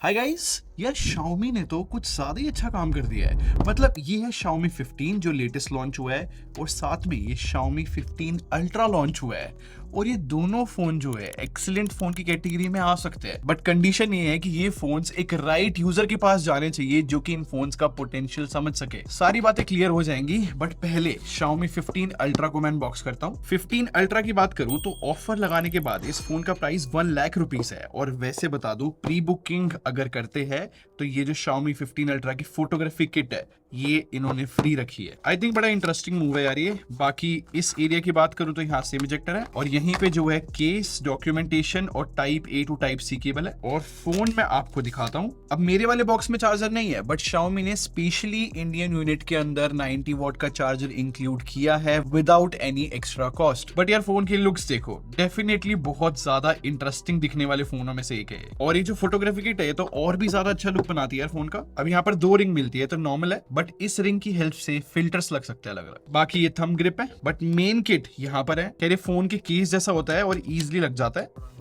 Hi guys, यार Xiaomi ने तो कुछ ज्यादा ही अच्छा काम कर दिया है। मतलब ये है Xiaomi 15 जो लेटेस्ट लॉन्च हुआ है और साथ में ये Xiaomi 15 अल्ट्रा लॉन्च हुआ है और ये दोनों फोन जो है एक्सीलेंट फोन की कैटेगरी में आ सकते हैं। बट कंडीशन ये है कि ये फोन्स एक राइट यूजर के पास जाने चाहिए जो कि इन फोन्स का पोटेंशियल समझ सके। सारी बातें क्लियर हो जाएंगी बट पहले Xiaomi 15 अल्ट्रा को मैं अनबॉक्स करता हूँ। 15 अल्ट्रा की बात करूं तो ऑफर लगाने के बाद इस फोन का प्राइस 1 लाख रुपीस है और वैसे बता दूं प्री बुकिंग अगर करते हैं तो ये जो Xiaomi 15 अल्ट्रा की फोटोग्राफी किट है ये इन्होंने फ्री रखी है। आई थिंक बड़ा इंटरेस्टिंग मूव है यार ये। बाकी इस एरिया की बात करूं तो यहाँ सेम इजेक्टर है और यहीं पे जो है केस, डॉक्यूमेंटेशन और type A to type C cable है। और फोन मैं आपको दिखाता हूँ। अब मेरे वाले बॉक्स में चार्जर नहीं है बट Xiaomi ने स्पेशली इंडियन यूनिट के अंदर 90 वॉट का चार्जर इंक्लूड किया है without any extra cost. But यार फोन के लुक्स देखो, डेफिनेटली बहुत ज्यादा इंटरेस्टिंग दिखने वाले फोनों में से एक है और ये जो फोटोग्राफी किट है तो और भी ज्यादा अच्छा लुक बनाती है यार फोन का। अब यहाँ पर 2 रिंग मिलती है तो नॉर्मल है बट इस रिंग की हेल्प से फिल्टर्स लग सकते हैं अलग अलग। बाकी ये थंब ग्रिप है बट मेन किट यहाँ पर है। कह रहे फोन के केस जैसा होता है और इजीली लग जाता है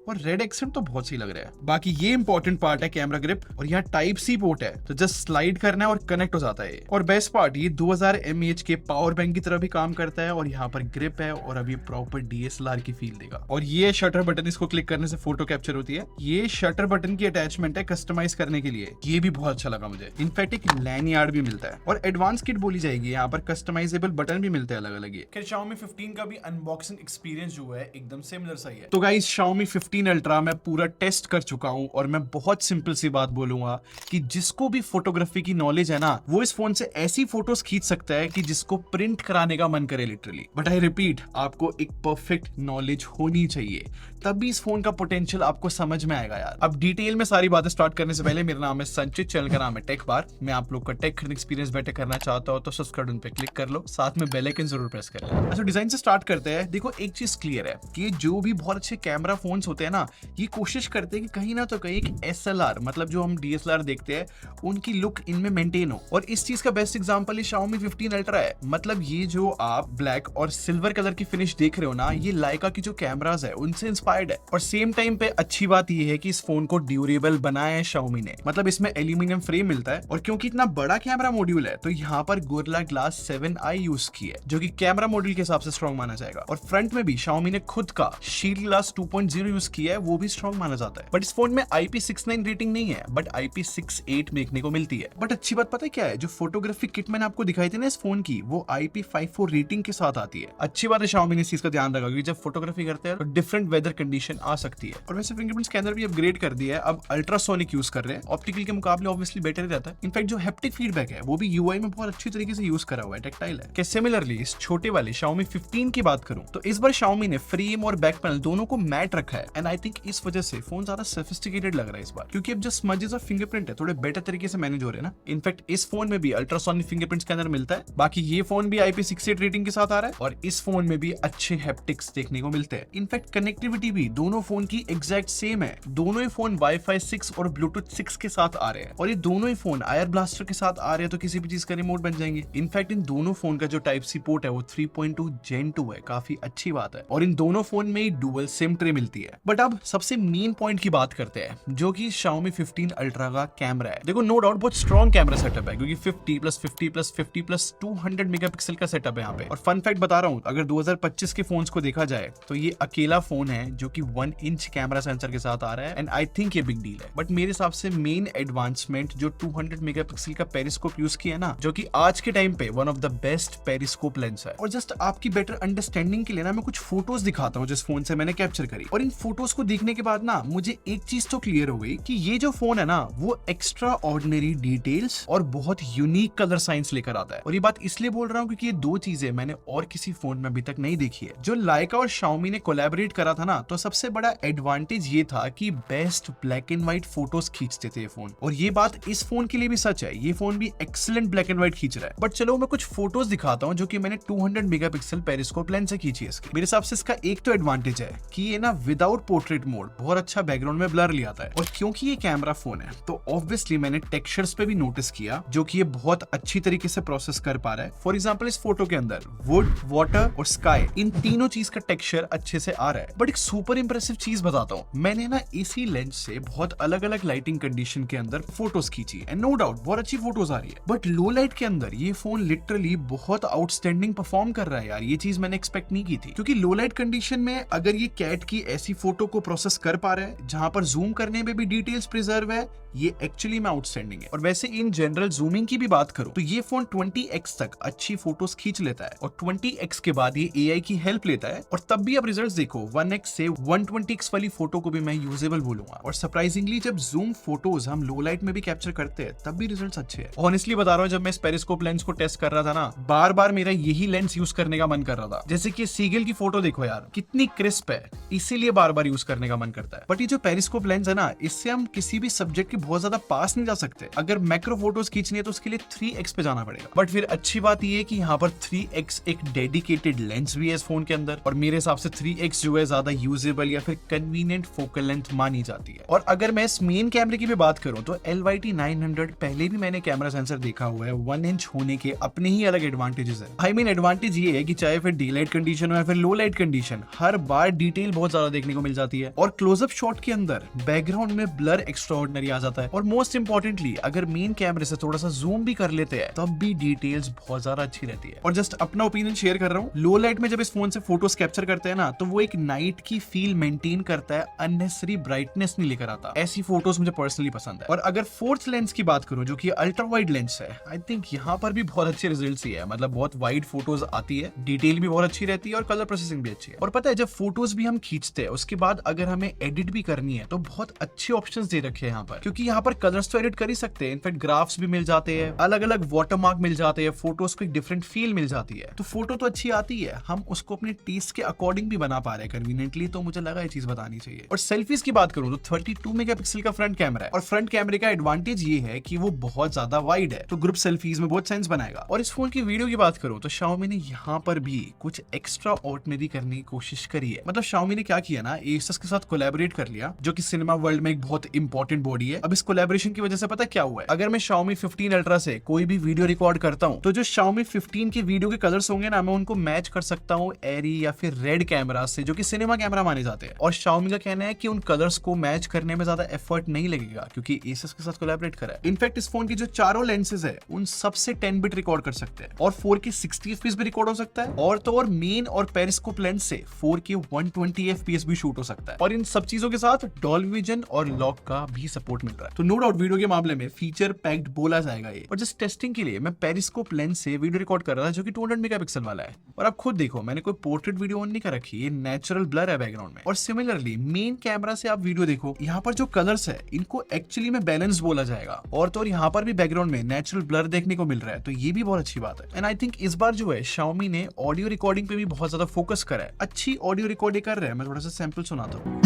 और रेड एक्सेंट तो बहुत सही लग रहा है। बाकी ये इंपॉर्टेंट पार्ट है कैमरा ग्रिप और यहाँ टाइप सी पोर्ट है तो जस्ट स्लाइड करना है और कनेक्ट हो जाता है। और बेस्ट पार्ट ये 2000 mAh के पावर बैंक की तरह भी काम करता है और यहाँ पर ग्रिप है और अभी प्रॉपर DSLR की फील देगा। और ये शटर बटन, इसको क्लिक करने से फोटो कैप्चर होती है। ये शटर बटन की अटैचमेंट है कस्टमाइज करने के लिए, ये भी बहुत अच्छा लगा मुझे। इनफैक्ट एक लैनियार्ड भी मिलता है और एडवांस किट बोली जाएगी। यहाँ पर कस्टमाइजेबल बटन भी मिलते हैं अलग अलग। ये Xiaomi 15 का भी अनबॉक्सिंग एक्सपीरियंस जो है एकदम सिमिलर सा ही है। तो गाइस Xiaomi 15 अल्ट्रा मैं पूरा टेस्ट कर चुका हूं और मैं बहुत सिंपल सी बात बोलूंगा कि जिसको भी फोटोग्राफी की नॉलेज है ना वो इस फोन से ऐसी फोटोज खींच सकता है कि जिसको प्रिंट कराने का मन करे लिटरली। बट आई रिपीट, आपको एक परफेक्ट नॉलेज होनी चाहिए तभी इस फोन का पोटेंशियल आपको समझ में आएगा यार। अब डिटेल में सारी बातें स्टार्ट करने से पहले, मेरा नाम है संचित, चैनल का नाम है टेक बार। मैं आप लोग का टेक एक्सपीरियंस बेटर करना चाहता हूं तो सब्सक्राइब बटन पे क्लिक कर लो, साथ में बेल आइकन जरूर प्रेस कर लो। अच्छा, डिजाइन से स्टार्ट करते हैं। देखो एक चीज क्लियर है कि जो भी बहुत अच्छे कैमरा फोन्स होते हैं ना ये कोशिश करते हैं कि कहीं ना तो कहीं एक SLR मतलब जो हम DSLR देखते हैं उनकी लुक इनमें मेंटेन हो। और इस चीज का बेस्ट एग्जांपल ये Xiaomi 15 अल्ट्रा है। मतलब ये जो आप ब्लैक और सिल्वर कलर की फिनिश देख रहे हो ना ये लाइका की जो कैमरास है उनसे इंस्पायर्ड है। और सेम टाइम पे अच्छी बात ये है कि इस फोन को ड्यूरेबल बनाया है Xiaomi ने। मतलब इसमें एल्यूमिनियम फ्रेम मिलता है और क्योंकि इतना बड़ा कैमरा मॉड्यूल है तो यहाँ पर Gorilla Glass 7i यूज की है जो कि कैमरा मॉड्यूल के हिसाब से स्ट्रॉन्ग माना जाएगा। और फ्रंट में भी Xiaomi ने खुद का Shield Glass 2.0 यूज किया है, वो भी स्ट्रॉन्ग माना जाता है। बट इस फोन में IP69 रेटिंग नहीं है बट IP68 देखने को मिलती है। बट अच्छी बात पता है क्या है, जो फोटोग्राफी किट मैंने आपको दिखाई थी ना इस फोन की वो IP54 रेटिंग के साथ आती है। अच्छी बात है Xiaomi ने इस चीज का ध्यान रखा क्योंकि जब फोटोग्राफी करते हैं तो डिफरेंट वेदर कंडीशन आ सकती है। और वैसे फिंगरप्रिंट स्कैनर भी अपग्रेड कर दिया है, अब अल्ट्रासोनिक यूज कर रहे हैं। ऑप्टिकल के मुकाबले ऑब्वियसली बेटर ही रहता है। इनफैक्ट जो हैप्टिक फीडबैक है वो भी UI में बहुत अच्छी तरीके से यूज करा हुआ है, टेक्टाइल है। सिमिलरली इस छोटे वाले Xiaomi 15 की बात करूं तो इस बार Xiaomi ने फ्रेम और बैक पैनल दोनों को मैट रखा है एंड आई थिंक इस वजह से फोन ज्यादा सोफिस्टिकेटेड लग रहा है इस बार, क्योंकि अब जो स्मजेस और फिंगरप्रिंट है थोड़े बेटर तरीके से मैनेज हो रहे हैं ना। इनफैक्ट इस फोन में भी अल्ट्रासोनिक फिंगरप्रिंट स्कैनर मिलता है। बाकी ये फोन भी IP68 रेटिंग के साथ आ रहा है और इस फोन में भी अच्छे हैप्टिक्स देखने को मिलते हैं। इनफैक्ट कनेक्टिविटी भी दोनों फोन की एग्जैक्ट सेम है। दोनों ही फोन Wi-Fi 6 और Bluetooth 6 के साथ आ रहे हैं और ये दोनों ही फोन आयर ब्लास्टर के साथ आ रहे हैं तो किसी भी चीज का रिमोट बन जाएंगे। इनफैक्ट इन दोनों फोन का जो टाइप सी पोर्ट है वो 3.2 Gen 2 है, काफी अच्छी बात है। और इन दोनों फोन में ही डुअल सिम ट्रे मिलती है। बट अब सबसे मेन पॉइंट की बात करते हैं जो कि Xiaomi 15 अल्ट्रा का कैमरा है। देखो नो डाउट बहुत स्ट्रॉन्ग कैमरा सेटअप है क्योंकि 50+50+50+200 मेगापिक्सल का सेटअप है यहाँ पे। और फन फैक्ट बता रहा हूँ, अगर 2025 के फोन्स को देखा जाए तो ये अकेला फोन है जो कि 1 इंच कैमरा सेंसर के साथ आ रहा है एंड आई थिंक ये बिग डील है। बट मेरे हिसाब से मेन एडवांसमेंट जो 200 मेगापिक्सल का पेरिस्कोप यूज किया है ना, जो कि आज के टाइम पे one of the best periscope lens है। और जस्ट आपकी बेटर अंडरस्टैंडिंग के लिए ना मैं कुछ फोटोज दिखाता हूँ जिस फोन से मैंने कैप्चर करी। और इन फोटोज को देखने के बाद ना मुझे एक चीज तो क्लियर हो गई कि ये जो फोन है ना वो एक्स्ट्रा ऑर्डिनरी डिटेल्स और बहुत यूनिक कलर साइंस लेकर आता है। और ये बात इसलिए बोल रहा हूँ क्योंकि ये 2 चीजें मैंने और किसी फोन में अभी तक नहीं देखी है। जो लाइका और Xiaomi ने कोलैबोरेट करा था ना तो सबसे बड़ा एडवांटेज ये था कि best black and white photos खींचते थे ये फोन। और ये बात इस फोन के लिए भी सच है, ये फोन भी एक्सीलेंट ब्लैक एंड व्हाइट खींच रहा है। बट चलो मैं कुछ फोटोज दिखाता हूँ जो कि मैंने 200 मेगापिक्सल पेरिस्कोप लेंस से खींची है। इसके मेरे हिसाब से इसका एक तो एडवांटेज है कि ये ना विदाउट पोर्ट्रेट मोड बहुत अच्छा बैकग्राउंड में ब्लर ले आता है। और क्योंकि ये कैमरा फोन है तो ऑब्वियसली मैंने टेक्सचर्स पे भी नोटिस किया जो कि ये बहुत अच्छी तरीके से प्रोसेस कर पा रहा है। फॉर एग्जांपल इस फोटो के अंदर वुड, वाटर और स्काई, इन तीनों चीज का टेक्सचर अच्छे से आ रहा है। बट एक सुपर इंप्रेसिव चीज बताता हूँ, मैंने ना इसी लेंस से बहुत अलग अलग लाइटिंग कंडीशन के अंदर फोटोज खींची एंड नो डाउट बहुत अच्छी फोटोज आ रही है। बट लो लाइट के अंदर ये फोन लिटरली बहुत आउटस्टैंडिंग परफॉर्म कर रहा है यार। ये चीज मैंने एक्सपेक्ट नहीं की थी, क्योंकि लो लाइट कंडीशन में अगर ये कैट की ऐसी फोटो को प्रोसेस कर पा रहा है जहां पर जूम करने में भी डिटेल्स प्रिजर्व है, ये एक्चुअली में आउटस्टैंडिंग है। और वैसे इन जनरल जूमिंग की भी बात करूं तो ये फोन 20x तक अच्छी फोटोज खींच लेता है और 20x के बाद ये AI की हेल्प लेता है। और तब भी अब रिजल्ट्स देखो, 1x से 120x वाली फोटो को भी मैं यूजेबल बोलूंगा। और सरप्राइजिंगली जब जूम फोटोज हम लो लाइट में भी कैप्चर करते हैं तब भी रिजल्ट्स अच्छे हैं। ऑनेस्टली बता रहा हूं, जब मैं इस पेरिस्कोप लेंस को टेस्ट कर रहा था ना, बार बार मेरा यही लेंस यूज करने का मन कर रहा था। जैसे कि सीगल की फोटो देखो यार, कितनी क्रिस्प है, इसीलिए बार बार यूज करने का मन करता है। बट ये जो पेरिस्कोप लेंस है ना, इससे हम किसी भी सब्जेक्ट के बहुत ज्यादा पास नहीं जा सकते। अगर मैक्रो फोटोज खींचनी है तो उसके लिए 3x पे जाना पड़ेगा। बट फिर अच्छी बात ये है कि यहाँ पर 3x एक डेडिकेटेड लेंस भी है इस फोन के अंदर, और मेरे हिसाब से 3x जो है ज्यादा यूजेबल या फिर कन्वीनियंट फोकल लेंथ मानी जाती है। और अगर मैं इस मेन कैमरे की भी बात करूं तो LYT-900 पहले भी मैंने कैमरा सेंसर देखा हुआ है। 1 इंच होने के अपने ही अलग एडवांटेजेस है। आई मीन एडवांटेज ये है कि चाहे फिर डे लाइट कंडीशन हो या फिर लो लाइट कंडीशन, हर बार डिटेल बहुत ज्यादा देखने को मिल जाती है। और क्लोजअप शॉट के अंदर बैकग्राउंड में ब्लर एक्स्ट्राऑर्डिनरी आ जाता है। और मोस्ट इंपॉर्टेंटली अगर मेन कैमरे से थोड़ा सा जूम भी कर लेते हैं तब भी डिटेल्स बहुत ज्यादा अच्छी रहती है। और जस्ट अपना ओपिनियन शेयर कर रहा हूँ, लो लाइट में जब इस फोन से फोटोज कैप्चर करते हैं ना, तो वो एक नाइट की फील मेंटेन करता है, अननेसेसरी ब्राइटनेस नहीं लेकर आता। ऐसी फोटोज मुझे पर्सनली पसंद है। और अगर फोर्थ लेंस की बात करूं जो कि अल्ट्रा वाइड लेंस है, आई थिंक यहाँ पर भी बहुत अच्छे रिजल्ट्स ही है। मतलब बहुत वाइड फोटोज आती है, डिटेल भी बहुत अच्छी रहती है और कलर प्रोसेसिंग भी अच्छी है। और पता है, जब फोटोज भी हम खींचते हैं उसके बाद अगर हमें एडिट भी करनी है तो बहुत अच्छे ऑप्शंस दे रखे हैं यहाँ पर, क्योंकि यहाँ पर कलर्स तो एडिट कर ही सकते हैं। इनफैक्ट ग्राफ्स भी मिल जाते हैं, अलग अलग वाटरमार्क मिल जाते हैं, फोटोज को एक डिफरेंट फील मिल जाती है। तो फोटो तो अच्छी आती है, हम उसको अपने टेस्ट के अकॉर्डिंग भी बना पा रहे हैं कन्वीनियंटली। तो मुझे लगा ये चीज बतानी चाहिए। और सेल्फीज की बात करूं तो 32 मेगापिक्सल का फ्रंट कैमरा है। और फ्रंट कैमरे का एडवांटेज ये है कि वो बहुत ज्यादा वाइड है, तो ग्रुप सेल्फीज में बहुत सेंस बनाएगा। और इस फोन की वीडियो की बात करूं तो Xiaomi ने यहाँ पर भी कुछ एक्स्ट्रा ऑर्डिनरी करने की कोशिश करी है। मतलब Xiaomi ने क्या किया ना, Asus के साथ कोलैबोरेट कर लिया, जो कि सिनेमा वर्ल्ड में एक बहुत इंपॉर्टेंट बॉडी है। अब इस कोलैबोरेशन की वजह से पता क्या हुआ है, अगर मैं Xiaomi 15 Ultra से कोई भी वीडियो रिकॉर्ड करता हूँ तो जो Xiaomi 15 के वीडियो के कलर्स होंगे ना, मैं उनको मैच कर सकता हूँ एरी या फिर रेड कैमरा से, जो कि सिनेमा कैमरा माने जाते हैं। और Xiaomi का कहना है कि उन कलर्स को मैच करने में ज्यादा एफर्ट नहीं लगेगा क्योंकि Asus के साथ कोलैबोरेट करा है। इनफैक्ट इस फोन की जो चारों लेंसेज है उन सबसे 10 बिट रिकॉर्ड कर सकते हैं और 4K 60 FPS भी रिकॉर्ड हो सकता है। और तो और मेन और पेरिस्कोप लेंस से 4K 120 FPS भी शूट हो सकता है। और इन सब चीजों के साथ डॉल्बी विजन और लॉक का भी सपोर्ट मिल रहा है। तो नो डाउट वीडियो के मामले में फीचर पैक्ड बोला जाएगा ये। और जस्ट टेस्टिंग के लिए मैं पेरिस्कोप लेंस से वीडियो रिकॉर्ड कर रहा था जो कि 200 मेगापिक्सल वाला है। और आप खुद देखो, मैंने कोई पोर्ट्रेट वीडियो ऑन नहीं कर रखी, ये नेचुरल ब्लर है बैकग्राउंड में। और सिमिलरली मेन कैमरा से आप वीडियो देखो, यहाँ पर जो कलर्स है इनको एक्चुअली में बैलेंस बोला जाएगा। और तो और यहाँ पर भी बैकग्राउंड में नेचुरल ब्लर देखने को मिल रहा है, तो ये भी बहुत अच्छी बात है। एंड आई थिंक इस बार जो है Xiaomi ने ऑडियो रिकॉर्डिंग पे भी बहुत ज्यादा फोकस करा है। अच्छी ऑडियो रिकॉर्डिंग कर रहे हैं। मैं थोड़ा सा सैंपल सुनाता हूँ।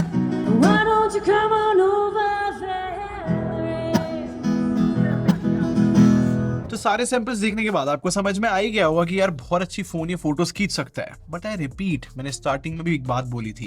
तो सारे सैंपल्स देखने के बाद आपको समझ में आ ही गया होगा कि यार बहुत अच्छी फोन ये फोटोज खींच सकता है। बट आई रिपीट, मैंने स्टार्टिंग में भी एक बात बोली थी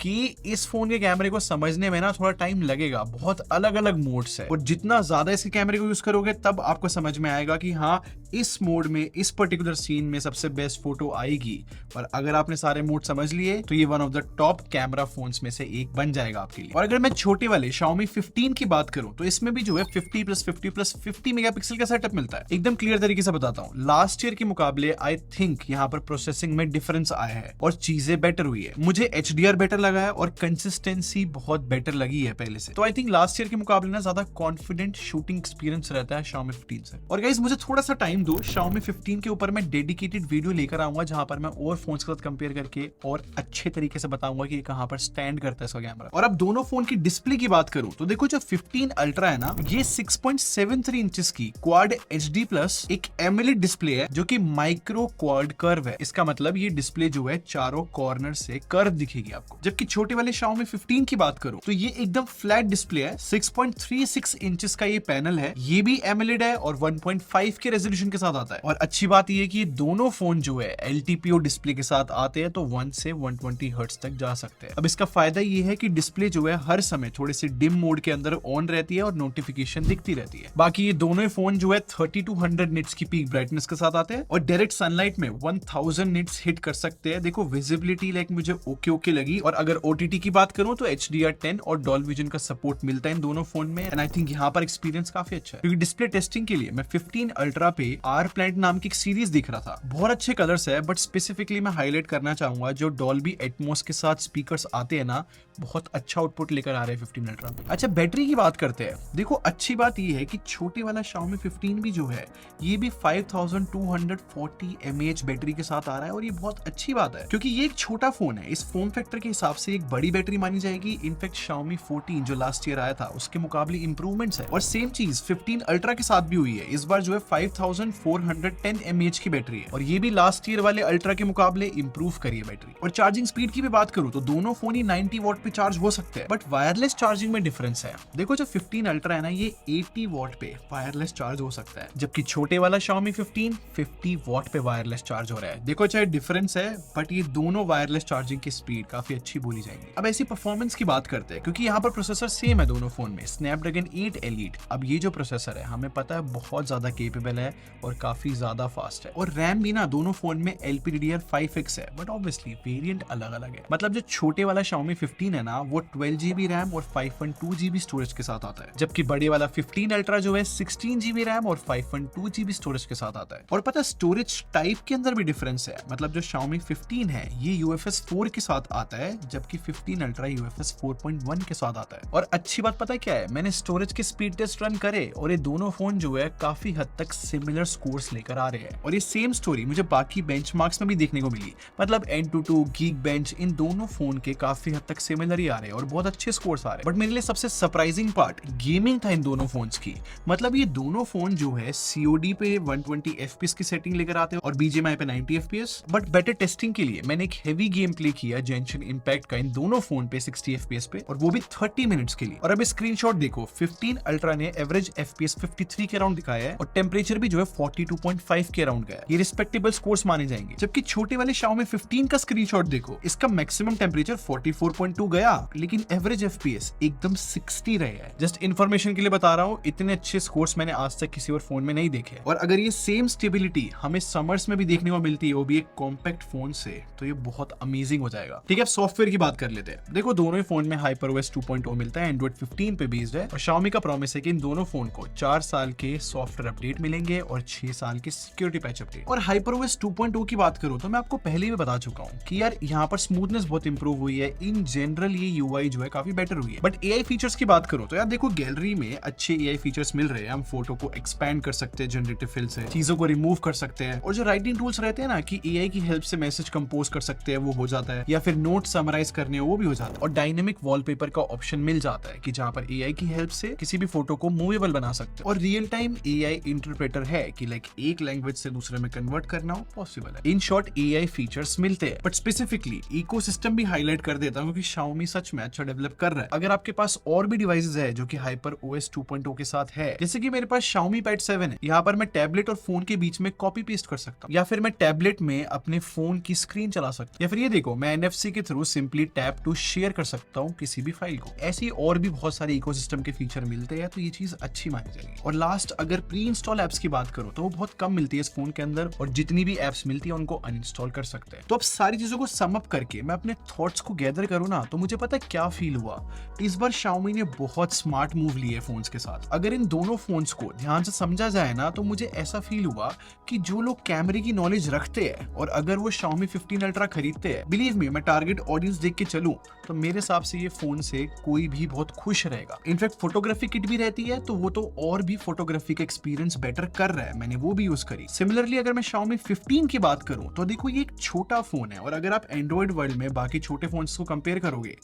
कि इस फोन के कैमरे को समझने में ना थोड़ा टाइम लगेगा। बहुत अलग अलग मोड्स है और जितना ज्यादा इसके कैमरे को यूज करोगे तब आपको समझ में आएगा कि हाँ, इस मोड में इस पर्टिकुलर सीन में सबसे बेस्ट फोटो आएगी। पर अगर आपने सारे मोड समझ लिए तो ये one of the top camera phones में से एक बन जाएगा आपके लिए। और अगर मैं छोटे वाले Xiaomi 15 की बात करूं तो इसमें भी जो है 50+50+50 मेगापिक्सल का सेटअप मिलता है। एकदम क्लियर तरीके से बताता हूँ, लास्ट ईयर के मुकाबले आई थिंक यहाँ पर प्रोसेसिंग में डिफरेंस आया है और चीजें बेटर हुई है। मुझे HDR बेटर लगा है और कंसिस्टेंसी बहुत बेटर लगी है पहले से। तो आई थिंक लास्ट ईयर के मुकाबले ना ज्यादा कॉन्फिडेंट शूटिंग एक्सपीरियंस रहता है Xiaomi 15 से। और गाइस मुझे थोड़ा सा टाइम दो, Xiaomi 15 के ऊपर मैं डेडिकेटेड वीडियो लेकर आऊंगा जहां पर मैं और फोन्स के साथ कंपेयर करके और अच्छे तरीके से बताऊंगा कि कहां पर स्टैंड करता है इसका कैमरा। और अब दोनों फोन की डिस्प्ले की बात करूं तो देखो, जो 15 Ultra है ना, ये 6.73 इंचेस की क्वाड HD LG प्लस एक एमोलेड डिस्प्ले है जो कि माइक्रो क्वाड कर्व है। इसका मतलब ये डिस्प्ले जो है चारों कॉर्नर से कर्व दिखेगी आपको। जबकि छोटे वाले Xiaomi 15 की बात करूं तो ये एकदम फ्लैट डिस्प्ले है। 6.36 इंचेस का ये पैनल है, ये भी एमोलेड है और 1.5 के रेजोल्यूशन के साथ आता है। और अच्छी बात ये है कि ये दोनों फोन जो है LTPO डिस्प्ले के साथ आते हैं तो 1 से 120 हर्ट्ज तक जा सकते हैं। अब इसका फायदा ये है कि डिस्प्ले जो है हर समय थोड़े से डिम मोड के अंदर ऑन रहती है और नोटिफिकेशन दिखती रहती है। बाकी ये दोनों फोन जो है 30 to 100 निट्स की पीक ब्राइटनेस के साथ आते हैं और डायरेक्ट सनलाइट में 1000 निट्स हिट कर सकते हैं। देखो विजिबिलिटी लाइक मुझे ओके लगी। और अगर OTT की बात करूं तो HDR10 और डॉल्बी विजन का सपोर्ट मिलता है इन दोनों फोन में। एंड आई थिंक यहाँ पर एक्सपीरियंस काफी अच्छा है, क्योंकि डिस्प्ले टेस्टिंग के लिए मैं 15 अल्ट्रा पे R Planet नाम की एक सीरीज दिख रहा था। बहुत अच्छे कलर्स है, बट स्पेसिफिकली मैं हाईलाइट करना चाहूंगा जो डॉल्बी एटमॉस के साथ स्पीकर्स आते हैं ना, बहुत अच्छा आउटपुट लेकर आ रहे हैं 15 अल्ट्रा पे। अच्छा बैटरी की बात करते हैं। देखो अच्छी बात ये है कि छोटे वाला Xiaomi 15 भी जो है ये भी 5240 mAh बैटरी के साथ आ रहा है। और ये बहुत अच्छी बात है क्योंकि ये एक छोटा फोन है, इस फॉर्म फैक्टर के हिसाब से एक बड़ी बैटरी मानी जाएगी। इनफैक्ट Xiaomi 14 जो लास्ट ईयर आया था उसके मुकाबले इंप्रूवमेंट्स है। और सेम चीज 15 अल्ट्रा के साथ भी हुई है। इस बार जो है 5410 mAh की बैटरी है और ये भी लास्ट ईयर वाले अल्ट्रा के मुकाबले इंप्रूव करी है बैटरी। और चार्जिंग स्पीड की भी बात करूं तो दोनों फोन ही 90 वॉट पे चार्ज हो सकते हैं, बट वायरलेस चार्जिंग में डिफरेंस है। देखो जो 15 अल्ट्रा है ना, ये 80 वॉट पे वायरलेस चार्ज हो सकता है, जबकि छोटे वाला Xiaomi 15 50 वॉट पे वायरलेस चार्ज हो रहा है। देखो चाहे डिफरेंस है, बट ये दोनों वायरलेस चार्जिंग की स्पीड काफी अच्छी बोली जाएंगी। अब ऐसी परफॉर्मेंस की बात करते हैं, क्योंकि यहाँ पर प्रोसेसर सेम है दोनों फोन में, Snapdragon 8 Elite। अब ये जो प्रोसेसर है हमें पता है बहुत ज्यादा केपेबल है और काफी ज्यादा फास्ट है। और रैम भी ना दोनों फोन में LPDDR5X है, बट ऑब्वियसली वेरिएंट अलग अलग है। मतलब जो छोटे वाला Xiaomi 15 है ना, वो 12GB रैम और 512GB स्टोरेज के साथ आता है, जबकि बड़े वाला 15 अल्ट्रा जो है 16GB रैम और 512GB स्टोरेज के साथ आता है। और पता है स्टोरेज टाइप के अंदर भी डिफरेंस है। मतलब जो Xiaomi 15 है ये UFS 4 के साथ आता है, जबकि 15 अल्ट्रा UFS 4.1 के साथ आता है। और अच्छी बात पता है क्या है, मैंने स्टोरेज के स्पीड टेस्ट रन करे और ये दोनों फोन जो है काफी हद तक सिमिलर स्कोर्स लेकर आ रहे हैं। और ये सेम स्टोरी मुझे बाकी बेंचमार्क्स में भी देखने को मिली। मतलब Antutu, Geekbench इन दोनों फोन के काफी हद तक सिमिलर ही आ रहे हैं और बहुत अच्छे स्कोर्स आ रहे हैं। बट मेरे लिए सबसे सरप्राइजिंग पार्ट गेमिंग था इन दोनों फोन्स की। मतलब ये दोनों फोन जो है COD पे 120 FPS की सेटिंग लेकर आते हैं और BGMI पे 90 FPS। बट बेटर टेस्टिंग के लिए मैंने एक हेवी गेम प्ले किया Genshin Impact का इन दोनों फोन पे 60 FPS पे, और वो भी 30 मिनट्स के लिए। और अब स्क्रीनशॉट देखो, 15 अल्ट्रा ने एवरेज FPS 53 के अराउंड दिखाया है और टेम्परेचर भी जो है 42.5 के अराउंड गया। ये रिस्पेक्टेबल स्कोर्स माने जाएंगे। जबकि छोटे वाले Xiaomi 15 का स्क्रीनशॉट देखो, इसका मैक्सिमम टेम्परेचर 44.2 गया, लेकिन एवरेज FPS एकदम 60 रहे हैं। जस्ट इन्फॉर्मेशन के लिए बता रहा हूँ, इतने अच्छे स्कोर्स मैंने आज तक किसी और फोन में नहीं देखे। और अगर ये सेम स्टेबिलिटी हमें समर्स में भी देखने को मिलती है, वो भी एक कॉम्पैक्ट फोन से, तो ये बहुत अमेजिंग हो जाएगा। ठीक है, अब सॉफ्टवेयर की बात कर लेते हैं। देखो दोनों ही फोन में HyperOS 2.0 मिलता है, Android 15 पे बेस्ड है। और Xiaomi का प्रॉमिस है कि इन दोनों फोन को 4 साल के सॉफ्टवेयर अपडेट मिलेंगे और 6 साल के सिक्योरिटी पैच अपडेट। और HyperOS 2.0 की बात करूं तो मैं आपको पहले भी बता चुका हूं कि यार यहाँ पर स्मूथनेस बहुत इंप्रूव हुई है। इन जनरल ये UI जो है काफी बेटर हुई है। बट AI फीचर्स की बात करूं तो यार देखो गैलरी में अच्छे AI फीचर्स मिल रहे हैं। हम फोटो को एक्सपैंड कर सकते हैं जनरेटिव फिल से, चीजों को रिमूव कर सकते हैं। और जो राइटिंग टूल्स रहते हैं ना कि AI की हेल्प से मैसेज कंपोज कर सकते हैं, वो हो जाता है। या फिर नोट समराइज करने हो, वो भी हो जाता है। और डायनेमिक वॉलपेपर का ऑप्शन मिल जाता है कि जहां पर AI की हेल्प से किसी भी फोटो को मूवेबल बना सकते हैं। और रियल टाइम AI इंटरप्रेटर है कि लाइक एक लैंग्वेज से दूसरे में कन्वर्ट करना हो पॉसिबल है। इन शॉर्ट AI फीचर्स मिलते हैं। बट स्पेसिफिकली इकोसिस्टम भी हाईलाइट कर देता हूं क्योंकि Xiaomi सच में अच्छा डेवलप कर रहा है। अगर आपके पास और भी डिवाइसेस है जो कि HyperOS 2.0 के साथ है, जैसे कि मेरे पास Xiaomi Pad 7 है, यहाँ पर मैं टैबलेट और फोन के बीच में कॉपी पेस्ट कर सकता हूँ, या फिर मैं टैबलेट में अपने फोन की स्क्रीन चला सकता हूँ, या फिर ये देखो मैं NFC के through simply tap to share कर सकता हूँ किसी भी फाइल को। ऐसी और भी बहुत सारे इकोसिस्टम के फीचर मिलते हैं, तो ये चीज अच्छी मानी जाएगी। और लास्ट अगर प्री इंस्टॉल एप्स की बात करो तो वो बहुत कम मिलती है इस फोन के अंदर, और जितनी भी एप्स मिलती है उनको अनइंस्टॉल कर सकते हैं। तो अब सारी चीजों को सम अप करके मैं अपने थॉट्स को गैदर करूँ ना, तो मुझे पता है क्या फील हुआ। इस बार Xiaomi ने बहुत स्मार्ट मूव लिए फोन्स के साथ। अगर इन दोनों फोन्स को ध्यान से समझा जाए ना, तो मुझे ऐसा फील हुआ कि जो लोग कैमरे की नॉलेज रखते हैं और अगर वो Xiaomi 15 अल्ट्रा खरीदते हैं, बिलीव मी मैं टारगेट ऑडियंस देख के चलूं तो मेरे हिसाब से ये फोन से कोई भी बहुत खुश रहेगा। इनफैक्ट फोटोग्राफी किट भी रहती है, तो वो तो और भी फोटोग्राफी का एक्सपीरियंस बेटर कर रहा है, मैंने वो भी यूज करी। सिमिलरली अगर मैं Xiaomi 15 की बात करूं तो देखो ये एक छोटा फोन है, और अगर आप एंड्रॉइड वर्ल्ड में बाकी छोटे फोन्स को कंपेयर करोगे,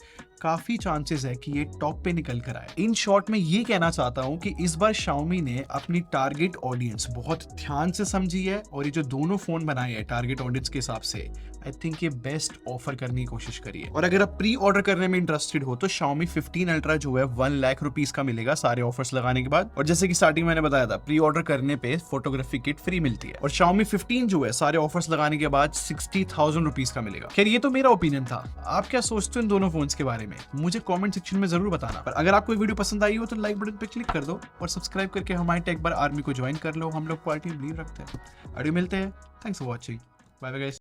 काफी चांसेस है कि ये टॉप पे निकल कर आए। इन शॉर्ट में ये कहना चाहता हूं कि इस बार Xiaomi ने अपनी टारगेट टारगेट ऑडियंस बहुत ध्यान से समझी है और ये जो दोनों फोन बनाए हैं टारगेट ऑडियंस के हिसाब से, आई थिंक ये बेस्ट ऑफर करने की कोशिश करिए। और अगर आप प्री ऑर्डर करने में इंटरेस्टेड हो तो Xiaomi 15 Ultra जो है 1 लाख रुपीस का मिलेगा सारे ऑफर्स लगाने के बाद। और जैसे कि स्टार्टिंग मैंने बताया था, प्री ऑर्डर करने पे फोटोग्राफी किट फ्री मिलती है। और Xiaomi 15 जो है सारे ऑफर्स लगाने के बाद 60,000 रुपीस का मिलेगा। खैर ये तो मेरा ओपिनियन था, आप क्या सोचते हो इन दोनों फोन्स के बारे में मुझे कमेंट सेक्शन में जरूर बताना। पर अगर आपको वीडियो पसंद आई हो तो लाइक बटन पे क्लिक कर दो और सब्सक्राइब करके हमारे टेक बार आर्मी को ज्वाइन कर लो। हम लोग क्वालिटी बिलीव रखते हैं। अभी मिलते हैं। Thanks for watching. Bye bye guys.